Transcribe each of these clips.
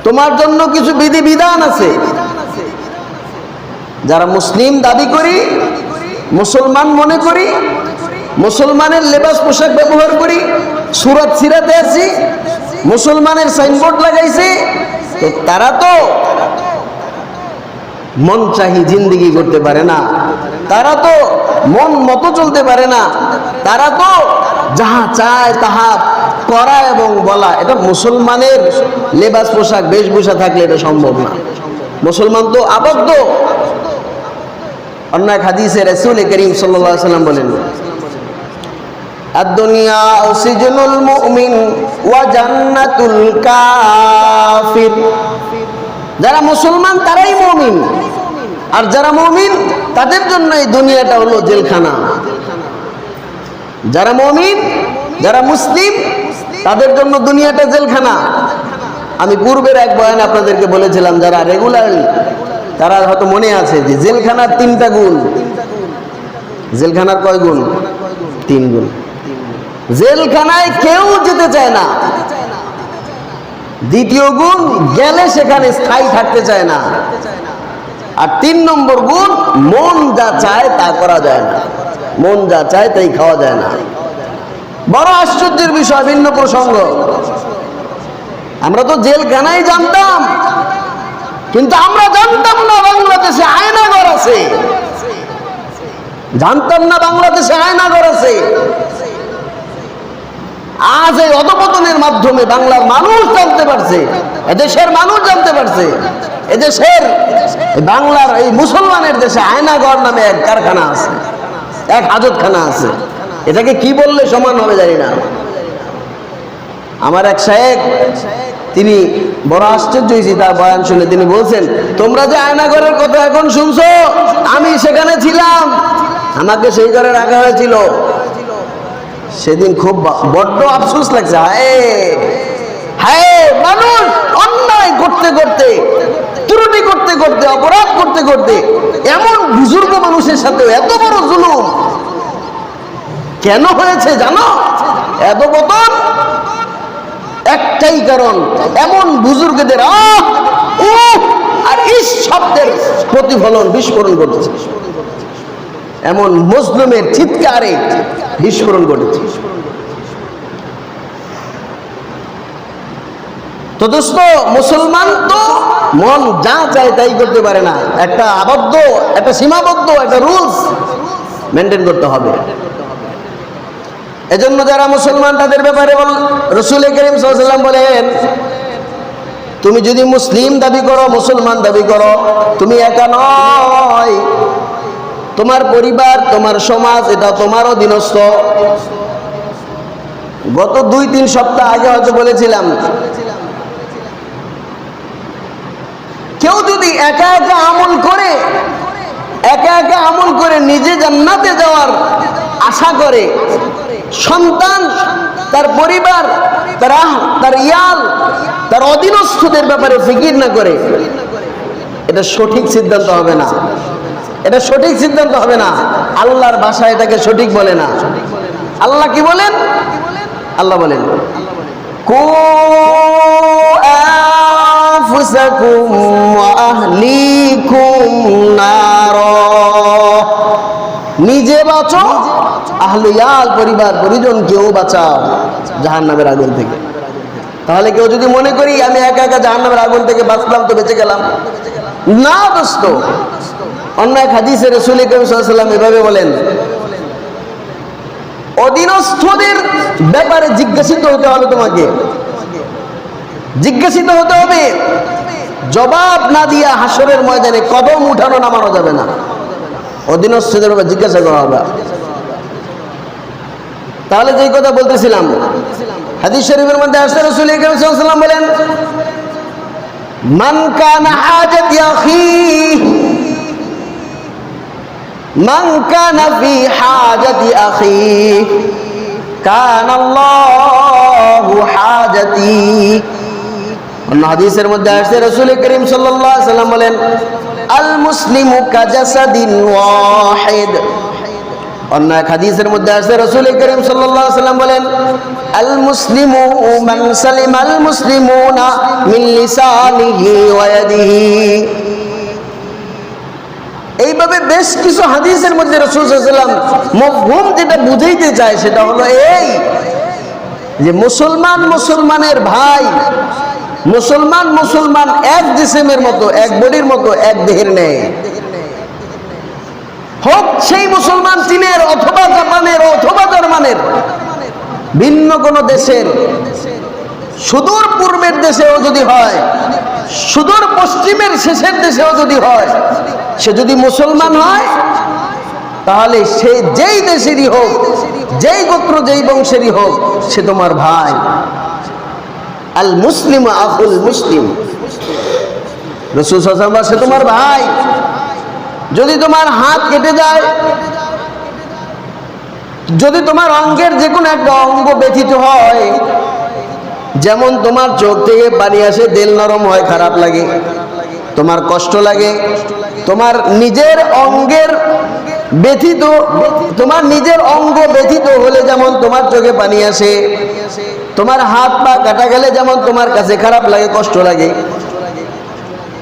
তোমার জন্য কিছু বিধিবিধান আছে। যারা মুসলিম দাবি করি, মুসলমান মনে করি, মুসলমানের লেবাস পোশাক ব্যবহার করি, সুরাত সিরাতে আছি, মুসলমানের সাইনবোর্ড লাগাইছে, তো তারা তো মন চাহি জিন্দেগি করতে পারে না, তারা তো মন মতো চলতে পারে না, তারা তো যাহা চায় তাহা করা এবং বলা, এটা মুসলমানের লেবাস পোশাক বেশভূষা থাকলে এটা সম্ভব না। মুসলমান তো আবদ্ধ। অন্য এক হাদিসে রাসূল করিম সাল্লাল্লাহু আলাইহি ওয়াসাল্লাম বলেন, আদ-দুনিয়া সিজনুল মুমিন ওয়া জান্নাতুল কাফির। যারা মুসলমান তারাই মুমিন, আর যারা মুমিন তাদের জন্য এই দুনিয়াটা হলো জেলখানা। যারা মুমিন, যারা মুসলিম, তাদের জন্য দুনিয়াটা জেলখানা। আমি পূর্বের এক বয়ানে আপনাদেরকে বলেছিলাম, যারা রেগুলারলি, তারা হয়তো মনে আছে যে জেলখানার 3টা গুণ। জেলখানার কয় গুণ? 3 গুণ। জেলখানায় কেউ যেতে চায় না। দ্বিতীয় গুণ, গেলে সেখানে স্থায়ী থাকতে চায় না। আর 3 নম্বর গুণ, মন যা চায় তা করা যায় না, মন যা চায় তাই খাওয়া যায় না। বড় আশ্চর্যের বিষয়, ভিন্ন প্রসঙ্গ, আমরা তো জেলখানায় জানতাম, কিন্তু আমরা জানতাম না বাংলাদেশে আয়নাঘর আছে। জানতাম না বাংলাদেশে আয়নাঘর আছে। আজ এই অধপতনের মাধ্যমে বাংলার মানুষ জানতে পারছে, এদেশের মানুষ জানতে পারছে, এদেশের বাংলার এই মুসলমানের দেশে আয়নাঘর নামে এক কারখানা আছে, এক হাজতখানা আছে। এটাকে কি বললে সমান হবে জানি না। আমার এক শায়েখ, তিনি বড় আশ্চর্য হয়েছি তার বয়ান শুনে। তিনি বলছেন, তোমরা যে আয়নাঘরের কথা এখন শুনছো, আমি সেখানে ছিলাম, আমাকে সেই ঘরে রাখা হয়েছিল। সেদিন খুব বড্ড আফসোস লাগছে। হায়, মানুষ অন্যায় করতে করতে, ত্রুটি করতে করতে, অপরাধ করতে করতে এমন বুজুর্গ মানুষের সাথে এত বড় জুলুম কেন হয়েছে জানো? এত পতন একটাই কারণ, এমন বুজুর্গদের আর ইস শব্দের প্রতিফলন, বিস্ফোরণ ঘটেছে। এমন মজলুমের চিৎকারে বিস্ফোরণ ঘটেছে। তো দোস্ত, মুসলমান তো মন যা চায় তাই করতে পারে না। একটা আবদ্ধ, একটা সীমাবদ্ধ, একটা রুলস মেনটেন করতে হবে। এজন্য যারা মুসলমান তাদের ব্যাপারে রাসূল করিম সাল্লাল্লাহু আলাইহি ওয়াসাল্লাম বলেন, তুমি যদি মুসলিম দাবি করো, মুসলমান দাবি করো, তুমি একা নয়, তোমার পরিবার, তোমার সমাজ, এটা তোমার অধীনস্থ। গত 2-3 সপ্তাহ আগে হয়তো বলেছিলাম, কেউ যদি একা একা আমল করে, একা একা আমল করে নিজে জান্নাতে যাওয়ার আশা করে, সন্তান, তার পরিবার, তার ইয়াল, তার অধীনস্থদের ব্যাপারে ফিকির না করে, এটা সঠিক সিদ্ধান্ত হবে না। এটা সঠিক সিদ্ধান্ত হবে না। আল্লাহর ভাষায় এটাকে সঠিক বলে না। আল্লাহ কি বলেন? আল্লাহ বলেন, কু আনফুসাকুম ওয়া আহলিকুম নার। নিজে বাঁচো, আহলিয়াল, পরিবার পরিজন কেউ বাঁচাও জাহান্নামের আগুন থেকে। তাহলে কেউ যদি মনে করি আমি একা একা জাহান্নামের আগুন থেকে বাঁচলাম তো বেঁচে গেলাম, না দোস্ত। অন্য এক হাদিসে রাসূল করিম সাল্লাল্লাহু আলাইহি ওয়াসাল্লাম এভাবে বলেন, অধীনস্থদের ব্যাপারে জিজ্ঞাসিত হতে হবে, তোমাকে জিজ্ঞাসিত হতে হবে। জবাব না দিয়া হাসরের ময়দানে কদম উঠানো নামানো যাবে না। অধীনস্থদের ব্যাপারে জিজ্ঞাসা করা হবে। তাহলে যেই কথা বলতেছিলাম, হাদিস শরীফের মধ্যে আসছে রাসূল করিম সাল্লাল্লাহু আলাইহি ওয়াসাল্লাম বলেন, মান কানা হাজাতি আখিহি, মান কানা ফি হাজাতি আখিহি কানা আল্লাহু হাজাতি। অন্য হাদিসের মধ্যে আসছে রাসূল করিম সাল্লাল্লাহু আলাইহি ওয়াসাল্লাম বলেন, আল মুসলিমু কাজাসাদিন ওয়াহিদ অন্য এক হাদিসের মধ্যে আছে রাসূল করিম সাল্লাল্লাহু আলাইহি ওয়াসাল্লাম বলেন, আল মুসলিমু মান সালিমাল মুসলিমুনা মিন লিসানিহি ওয়া ইয়াদিহি। এইভাবে বেশ কিছু হাদিসের মধ্যে রাসূল সাল্লাল্লাহু আলাইহি ওয়াসাল্লাম মফহুম যেটা বুঝাইতে চায় সেটা হলো এই যে মুসলমান মুসলমানের ভাই, মুসলমান মুসলমান এক জিসিমের মতো, এক বডির মতো, এক দেহের নেই। হোক সেই মুসলমান চীনের অথবা জাপানের অথবা জার্মানের, ভিন্ন কোন দেশের, সুদূর পূর্বের দেশেও যদি হয়, সুদূর পশ্চিমের শেষের দেশেও যদি হয়, সে যদি মুসলমান হয় তাহলে সে যেই দেশেরই হোক, যেই গোত্র যেই বংশেরই হোক, সে তোমার ভাই। আল মুসলিম আখুল মুসলিম, রাসূল সাল্লাল্লাহু আলাইহি ওয়াসাল্লাম, সে তোমার ভাই। যদি তোমার হাত কেটে যায়, যদি তোমার অঙ্গের যে কোনো একটা অঙ্গ ব্যথিত হয়, যেমন তোমার চোখ থেকে পানি আসে, দিল নরম হয়, খারাপ লাগে, তোমার কষ্ট লাগে, তোমার নিজের অঙ্গের ব্যথিত, তোমার নিজের অঙ্গ ব্যথিত হলে যেমন তোমার চোখে পানি আসে, তোমার হাত পা কাটা গেলে যেমন তোমার কাছে খারাপ লাগে, কষ্ট লাগে,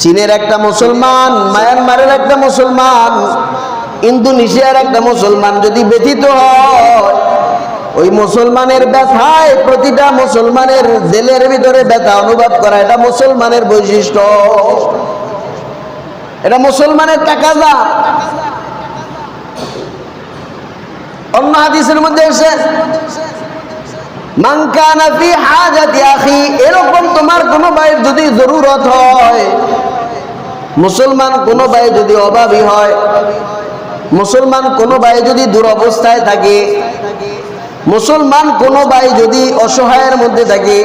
চীনের একটা মুসলমান, মায়ানমারের একটা মুসলমান, ইন্দোনেশিয়ার একটা মুসলমান যদি ব্যথিত হয়, ওই মুসলমানের ব্যথায় প্রতিটা মুসলমানের দিলের ভিতরে ব্যথা অনুভব করা, এটা মুসলমানের বৈশিষ্ট্য, এটা মুসলমানের তাকাজা। অন্য হাদিসের মধ্যে এসে মান কানা ফি হাজাতি আখি, এরকম তোমার কোন ভাইয়ের যদি জরুরত হয়, মুসলমান কোন ভাই যদি অভাবী হয়, মুসলমান কোন ভাই যদি দুরবস্থায় থাকে, মুসলমান কোন ভাই যদি অসহায়ের মধ্যে থাকে,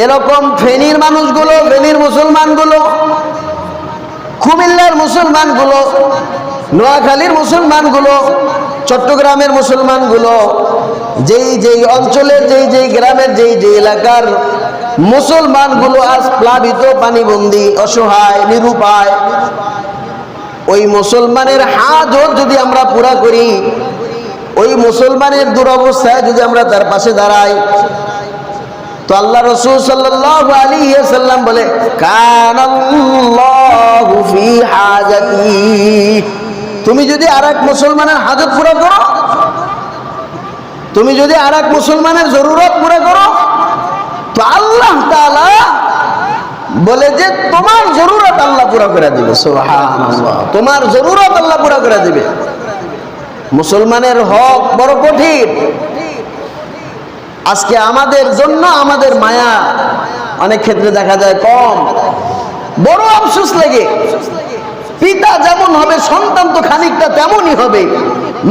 এরকম ফেনীর মানুষগুলো, ফেনীর মুসলমানগুলো, কুমিল্লার মুসলমানগুলো, নোয়াখালীর মুসলমানগুলো, চট্টগ্রামের মুসলমানগুলো, যেই যেই অঞ্চলের, যেই যেই গ্রামের, যেই যেই এলাকার মুসলমানগুলো আজ প্লাবিত, পানিবন্দী, অসহায়, নিরুপায়, ওই মুসলমানের হাজত যদি আমরা পুরা করি, ওই মুসলমানের দুরবস্থায় যদি আমরা তার পাশে দাঁড়াই, তো আল্লাহ রাসূল সাল্লাল্লাহু আলাইহি ওয়াসাল্লাম বলে, কানাল্লাহু ফি হাজাতি, তুমি যদি আরেক মুসলমানের হাজত পুরা করো, তুমি যদি আরেক মুসলমানের জরুরত পুরা করো, তো আল্লাহ তাআলা বলে যে তোমার জরুরত আল্লাহ পুরা করে দিবে। সুবহানাল্লাহ, তোমার জরুরত আল্লাহ পুরা করে দিবে। মুসলমানের হক বড় কঠিন। আজকে আমাদের জন্য আমাদের মায়া অনেক ক্ষেত্রে দেখা যায় কম, বড় আফসোস লাগে। পিতা যেমন হবে সন্তান তো খানিকটা তেমনই হবে,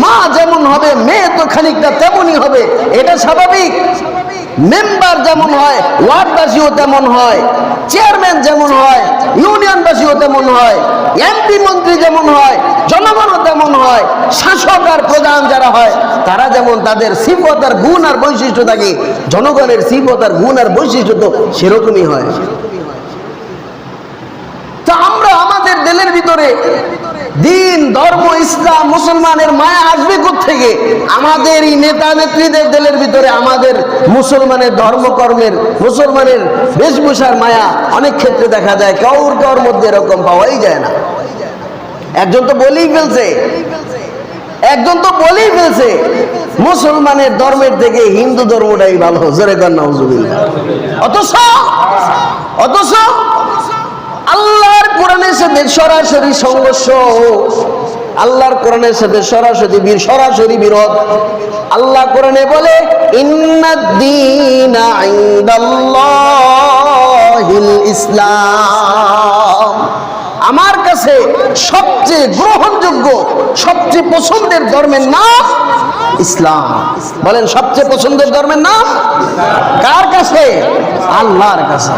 মা যেমন হবে মেয়ে তো খানিকটা তেমনই হবে, এটা স্বাভাবিক। মেম্বার যেমন হয় ওয়ার্ডবাসীও তেমন হয়, চেয়ারম্যান যেমন হয় ইউনিয়নবাসীও তেমন হয়, এমপি মন্ত্রী যেমন হয় জনগণও তেমন হয়, শাসক আর প্রধান যারা হয় তারা যেমন তাদের সিফত আর গুণ আর বৈশিষ্ট্য থাকে, জনগণের সিফত আর গুণ আর বৈশিষ্ট্য তো সেরকমই হয়। তা আমরা আমাদের দিলের ভিতরে দিন, ধর্ম, ইসলাম, মুসলমানের মায়া আসবে কোত্থেকে? আমাদের এই নেতা নেত্রীদের দিলের ভিতরে আমাদের মুসলমানের ধর্মকর্মের, মুসলমানের বেশভূষার মায়া অনেক ক্ষেত্রে দেখা যায় কাউর কাউর মধ্যে এরকম পাওয়াই যায় না। একজন তো বলেই ফেলছে, একজন তো বলেই ফেলছে মুসলমানের ধর্মের থেকে হিন্দু ধর্মটাই ভালো, জোরে কর নাউজুবিল্লাহ। অথচ আল্লাহর কোরআনের সাথে সরাসরি সংঘর্ষ, আল্লাহর কোরআনের সাথে সরাসরি বিরোধ। আল্লাহ কোরআনে বলে, ইন্নাদ-দীনা ইনদাল্লাহিল ইসলাম, আমার কাছে সবচেয়ে গ্রহণযোগ্য, সবচেয়ে পছন্দের ধর্মের নাম ইসলাম। বলেন, সবচেয়ে পছন্দের ধর্মের নাম কার কাছে? আল্লাহর কাছে।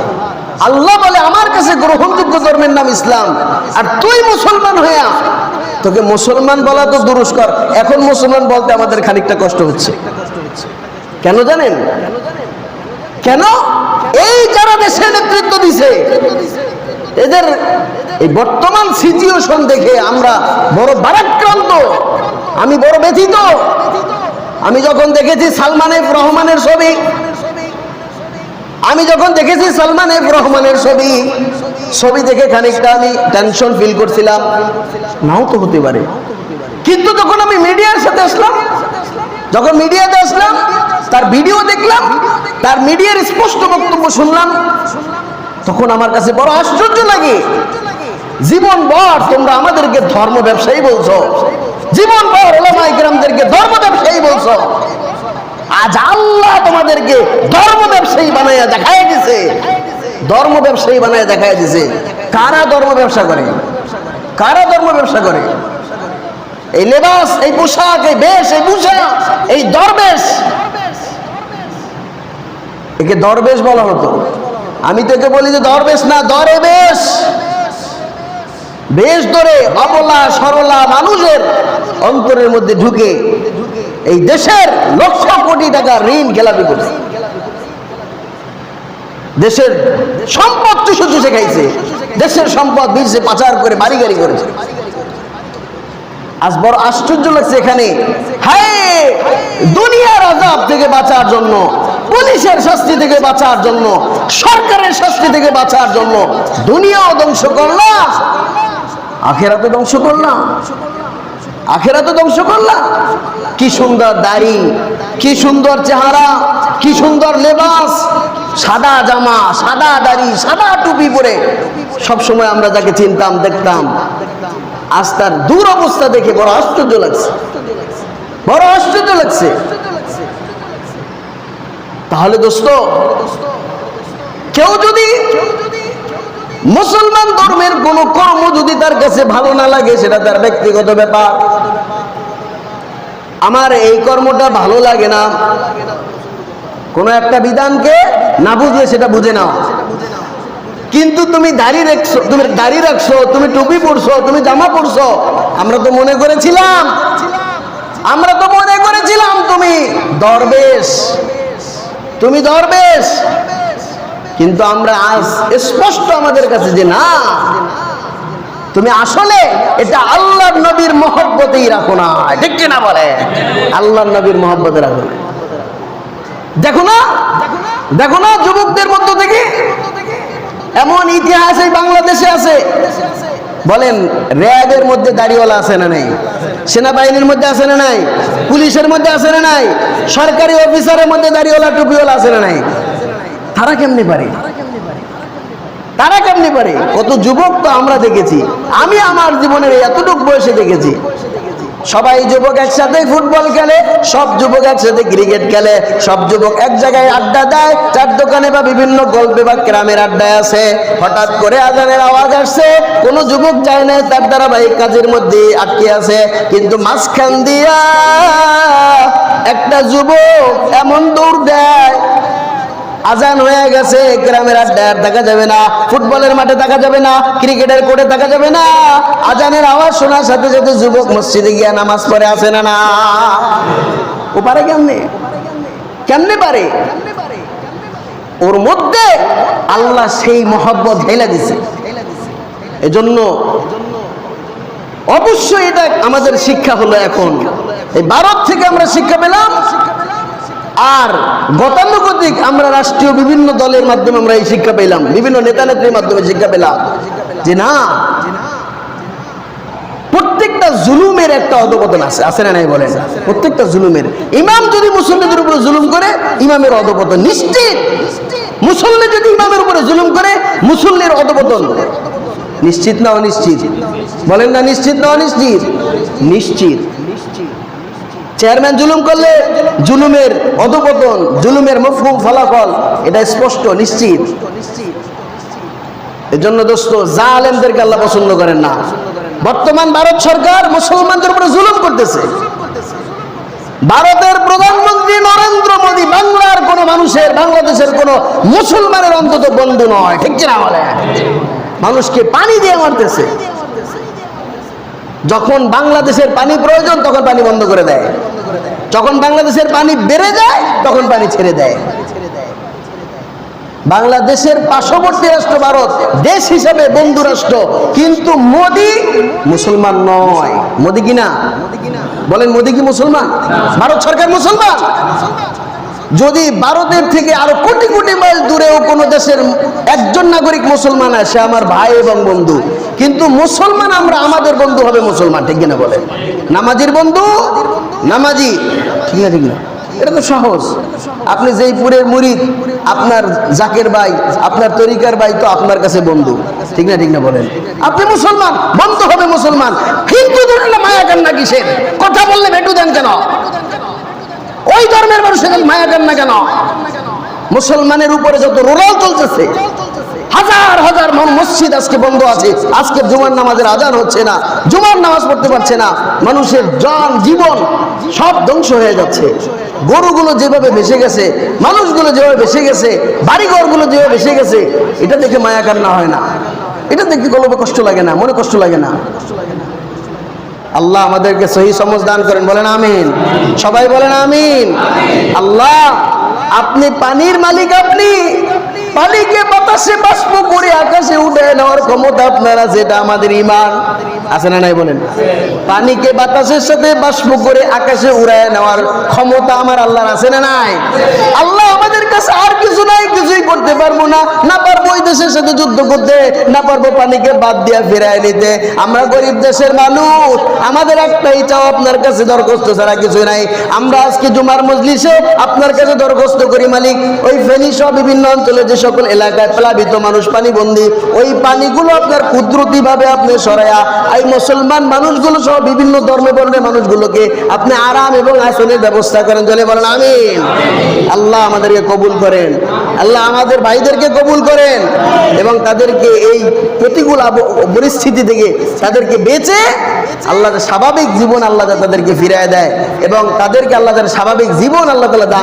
আল্লাহ বলে আমার কাছে গ্রহণযোগ্য ধর্মের নাম ইসলাম। আর তুই মুসলমান হইয়া তোকে মুসলমান বলা তো দুরস্কার, এখন মুসলমান বলতে আমাদের খানিকটা কষ্ট হচ্ছে। কেন জানেন? কেন? এই যারা দেশের নেতৃত্ব দিছে, এদের এই বর্তমান সিচুয়েশন দেখে আমরা বড় ভারাক্রান্ত, আমি বড় ব্যথিত। আমি যখন দেখেছি সালমান এফ রহমানের ছবি, ছবি দেখে খানিকটা আমি টেনশন ফিল করছিলাম, নাও তো হতে পারে। কিন্তু যখন আমি মিডিয়ার সাথে আসলাম, যখন মিডিয়াতে আসলাম, তার ভিডিও দেখলাম, তার মিডিয়ার স্পষ্ট বক্তব্য শুনলাম, তখন আমার কাছে বড় আশ্চর্য লাগে। জীবনভর তোমরা আমাদেরকে ধর্ম ব্যবসায়ী বলছো, জীবনভর ওলামায়ে কেরামদেরকে ধর্ম ব্যবসায়ী বলছো, আজ আল্লাহ তোমাদেরকে ধর্ম ব্যবসায়ী বানাইয়া দেখায় দিছে, ধর্ম ব্যবসায়ী বানাইয়া দেখায় দিছে। কারা ধর্ম ব্যবসা করে? কারা ধর্ম ব্যবসা করে? এই লেবাস, এই পোশাক, এই বেশ, এই ভূষা, এই দরবেশ, একে দরবেশ বলা হতো। আমি তোকে বলি যে দরবেশ না, দরবেশ। বেশ ধরে অবলা সরলা মানুষের অন্তরের মধ্যে ঢুকে এই দেশের লক্ষ কোটি টাকা ঋণ খেলাপি করছে, দেশের সম্পদ চুষে খাইছে, দেশের সম্পদ বিদেশে পাচার করে বাড়ি গাড়ি করেছে। আজ বড় আশ্চর্য লাগছে এখানে, হায় দুনিয়ার আযাব থেকে বাঁচার জন্য, পুলিশের শাস্তি থেকে বাঁচার জন্য, সরকারের শাস্তি থেকে বাঁচার জন্য দুনিয়াও ধ্বংস করলাম, আখিরাতও ধ্বংস করলাম, আখিরাতও ধ্বংস করলাম। কি সুন্দর দাড়ি, কি সুন্দর চেহারা, কি সুন্দর লেবাস, সাদা জামা, সাদা দাড়ি, সাদা টুপি পরে সবসময় আমরা যাকে চিনতাম দেখতাম, আজ তার দুরবস্থা দেখে বড় আশ্চর্য লাগছে, বড় আশ্চর্য লাগছে। তাহলে দোস্ত, কেউ যদি মুসলমান ধর্মের কোন কর্ম যদি তার কাছে ভালো না লাগে, সেটা তার ব্যক্তিগত ব্যাপার। আমার এই কর্মটা ভালো লাগে না, কোন একটা বিধানকে না বুঝলে সেটা বুঝে নাও। কিন্তু তুমি দাড়ি রাখছো, তুমি দাড়ি রাখছো, তুমি টুপি পরছো, তুমি জামা পরছো, আমরা তো মনে করেছিলাম তুমি দরবেশ, তুমি দরবেশ। কিন্তু আমরা আজ স্পষ্ট আমাদের কাছে যে না, তুমি আসলে এটা আল্লাহর নবীর মহব্বতেই রাখো না, ঠিক কিনা বলে? আল্লাহর নবীর মহব্বতে রাখো না। দেখো না, দেখো না, যুবকদের মধ্য থেকে এমন ইতিহাস এই বাংলাদেশে আছে। বলেন, র্যাবের মধ্যে দাড়িওয়ালা আছে না নাই? সেনাবাহিনীর মধ্যে আছে না নাই? পুলিশের মধ্যে আছে না নাই? সরকারি অফিসারের মধ্যে দাড়িওয়ালা টুপিওয়ালা আছে না নাই? তারা কেমনি পারে? তারা কেমনি পারে? কত যুবক তো আমরা দেখেছি, আমি আমার জীবনের এতটুকু বয়সে দেখেছি। সবাই যুবক একসাথে ফুটবল খেলে, সব যুবক একসাথে ক্রিকেট খেলে, সব যুবক এক জায়গায় আড্ডা দেয়, চার দোকানে বা বিভিন্ন গল্পে বা গ্রামের আড্ডায় আছে। হঠাৎ করে আজানের আওয়াজ আসছে, কোন যুবক যায় না, তার ধারাবাহিক কাজের মধ্যে আটকে আছে। কিন্তু মাঝখান দিয়া একটা যুবক এমন দৌড় দেয়, আজান হয়ে গেছে, গ্রামের আড্ডায় আর থাকা যাবে না, ফুটবলের মাঠে থাকা যাবে না, ক্রিকেটের কোর্টে থাকা যাবে না। আজানের আওয়াজ শোনার সাথে সাথে যুবক মসজিদে গিয়ে নামাজ পড়ে আসে না না? ও পারে কেমনে? কেমনে পারে? ওর মধ্যে আল্লাহ সেই মহব্বত ঢেলে দিছে। এজন্য অবশ্যই এটা আমাদের শিক্ষা হলো। এখন এই ভারত থেকে আমরা শিক্ষা পেলাম, আর গতানুগতিক আমরা রাষ্ট্রীয় বিভিন্ন দলের মাধ্যমে আমরা এই শিক্ষা পেলাম, বিভিন্ন নেতা নেত্রীর মাধ্যমে শিক্ষা পেলাম যে না, প্রত্যেকটা জুলুমের একটা অধপতন আছে, আছে না নাই বলেন? প্রত্যেকটা জুলুমের, ইমাম যদি মুসল্লিদের উপরে জুলুম করে, ইমামের অধপতন নিশ্চিত। মুসল্লি যদি ইমামের উপরে জুলুম করে, মুসল্লির অধপতন নিশ্চিত না অনিশ্চিত? বলেন না, নিশ্চিত না অনিশ্চিত? নিশ্চিত। চেয়ারম্যান জুলুম করলে জুলুমের অধপতন, জুলুমের মফহুম ফলাফল এটা স্পষ্ট, নিশ্চিত। এজন্য দোস্ত, জালেমদেরকে আল্লাহ পছন্দ করেন না। বর্তমান ভারত সরকার মুসলমানদের উপরে জুলুম করতেছে। ভারতের প্রধানমন্ত্রী নরেন্দ্র মোদী বাংলার কোন মানুষের, বাংলাদেশের কোন মুসলমানের অন্তত বন্ধু নয়, ঠিক কিনা বলে? মানুষকে পানি দিয়ে মারতেছে। যখন বাংলাদেশের পানি প্রয়োজন তখন পানি বন্ধ করে দেয়, যখন বাংলাদেশের পানি বেড়ে যায় তখন পানি ছেড়ে দেয়। বাংলাদেশের পার্শ্ববর্তী রাষ্ট্র ভারত দেশ হিসেবে বন্ধু রাষ্ট্র, কিন্তু মোদি মুসলমান নয়। মোদি কি না? বলেন, মোদি কি মুসলমান? ভারত সরকার মুসলমান? যদি ভারতের থেকে আরো কোটি কোটি মাইল দূরেও কোনো দেশের একজন নাগরিক মুসলমান আছে, আমার ভাই এবং বন্ধু, কিন্তু মুসলমান আমরা, আমাদের বন্ধু হবে মুসলমান, ঠিক কিনা বলেন? নামাজির বন্ধু নামাজি, ঠিক না? ঠিক না? এটা তো সহজ। আপনি যেই পুরের মুরিদ, আপনার জাকের ভাই, আপনার তরিকার ভাই তো আপনার কাছে বন্ধু, ঠিক না? ঠিক না বলেন? আপনি মুসলমান, বন্ধু হবে মুসলমান। হিন্দু ধরলে মায়া কান্না কিসের? কথা বললে বেটু দেন কেন? ওই ধর্মের মানুষের মায়া কান্না কেন? মুসলমানের উপরে যত রোলাল চলতেছে, হাজার হাজার মসজিদ আজকে বন্ধ আছে, আজকে জুমার নামাজের আজান হচ্ছে না, জুমার নামাজ পড়তে পারছে না, মানুষের জান জীবন সব ধ্বংস হয়ে যাচ্ছে। গরুগুলো যেভাবে ভেসে গেছে, মানুষগুলো যেভাবে ভেসে গেছে, বাড়িঘরগুলো যেভাবে ভেসে গেছে, এটা দেখে মায়া কান্না হয় না? এটা দেখে কলবে কষ্ট লাগে না? মনে কষ্ট লাগে না? আল্লাহ আমাদেরকে সহি সমঝ দান করেন, বলেন আমিন। সবাই বলেন আমিন। আল্লাহ, আপনি পানির মালিক, আপনি পানিকে বাতাসে বাষ্প করে আকাশে উঠে নেওয়ার ক্ষমতা আপনার আছে, এটা আমাদের ঈমান আছে না নাই? বলেন, পানিকে বাতাসের সাথে বাষ্প করে আকাশে উড়ায় নেওয়ার ক্ষমতা আমার আল্লাহর আছে না নাই? আল্লাহ, আমাদের কাছে আর কিছু নাই, কিছুই করতে পারবো না, না পারবো ওই দেশের সাথে যুদ্ধ করতে, না পারবো পানিকে বাদ দিয়া ফিরায় নিতে। আমরা গরিব দেশের মানুষ, আমাদের একটাই চাও, আপনার কাছে দরখাস্ত ছাড়া কিছু নাই। আমরা আজকে জুমার মজলিসে আপনার কাছে দরখাস্ত করি, মালিক, ওই ফেনী সহ বিভিন্ন অঞ্চলে যে সকল এলাকায় প্লাবিত মানুষ পানিবন্দী, ওই পানিগুলো আপনার কুদরতি ভাবে আপনি সরাইয়া এই মুসলমান মানুষগুলো সহ বিভিন্ন ধর্মে বর্ণের মানুষগুলোকে আপনি আরাম এবং আশ্রয়ের ব্যবস্থা করেন। চলে বলেন আমিন। আল্লাহ আমাদেরকে কবুল করেন, আল্লাহ আমাদের ভাইদেরকে কবুল করেন, এবং তাদেরকে এই প্রতিকূল পরিস্থিতি থেকে তাদেরকে বেঁচে আল্লাহ স্বাভাবিক জীবন আল্লাহ তাদেরকে ফিরায় দেয়, এবং তাদেরকে আল্লাহ স্বাভাবিক জীবন আল্লাহ তাআলা দান